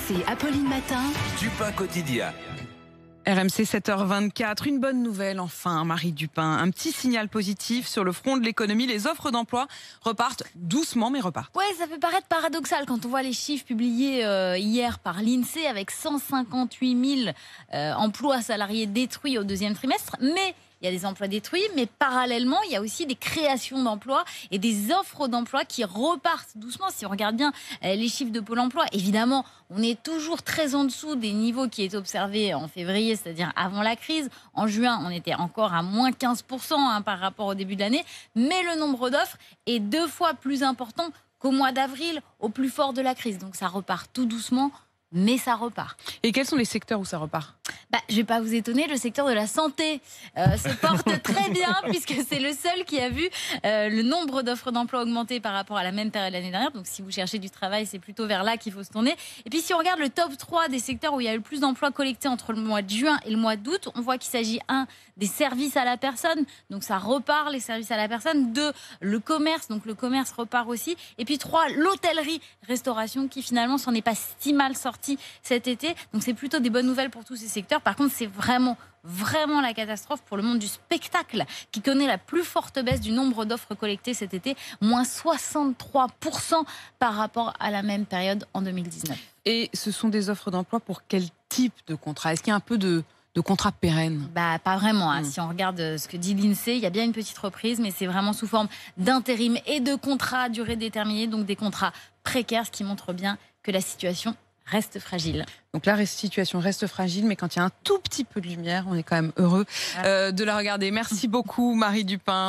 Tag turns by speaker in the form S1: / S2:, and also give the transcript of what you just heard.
S1: RMC, Apolline Matin.
S2: Dupin quotidien.
S3: RMC 7h24, une bonne nouvelle enfin, Marie Dupin. Un petit signal positif sur le front de l'économie. Les offres d'emploi repartent doucement, mais repartent.
S4: Ouais, ça peut paraître paradoxal quand on voit les chiffres publiés hier par l'INSEE avec 158 000 emplois salariés détruits au deuxième trimestre. Mais il y a des emplois détruits, mais parallèlement, il y a aussi des créations d'emplois et des offres d'emploi qui repartent doucement. Si on regarde bien les chiffres de Pôle emploi, évidemment, on est toujours très en dessous des niveaux qui étaient observés en février, c'est-à-dire avant la crise. En juin, on était encore à moins 15% par rapport au début de l'année. Mais le nombre d'offres est 2 fois plus important qu'au mois d'avril, au plus fort de la crise. Donc ça repart tout doucement, mais ça repart.
S3: Et quels sont les secteurs où ça repart ?
S4: Je ne vais pas vous étonner, le secteur de la santé se porte très bien puisque c'est le seul qui a vu le nombre d'offres d'emploi augmenter par rapport à la même période l'année dernière. Donc si vous cherchez du travail, c'est plutôt vers là qu'il faut se tourner. Et puis si on regarde le top 3 des secteurs où il y a eu le plus d'emplois collectés entre le mois de juin et le mois d'août, on voit qu'il s'agit des services à la personne. Donc ça repart, les services à la personne. 2, le commerce. Donc le commerce repart aussi. Et puis 3, l'hôtellerie, restauration qui finalement s'en est pas si mal sorti cet été. Donc c'est plutôt des bonnes nouvelles pour tous ces secteurs. Par contre, c'est vraiment la catastrophe pour le monde du spectacle qui connaît la plus forte baisse du nombre d'offres collectées cet été, moins 63% par rapport à la même période en 2019.
S3: Et ce sont des offres d'emploi pour quel type de contrat ? Est-ce qu'il y a un peu de contrat pérenne ?
S4: Pas vraiment. Si on regarde ce que dit l'INSEE, il y a bien une petite reprise, mais c'est vraiment sous forme d'intérim et de contrats à durée déterminée, donc des contrats précaires, ce qui montre bien que la situation reste fragile.
S3: Donc la situation reste fragile, mais quand il y a un tout petit peu de lumière, on est quand même heureux de la regarder. Merci beaucoup Marie Dupin.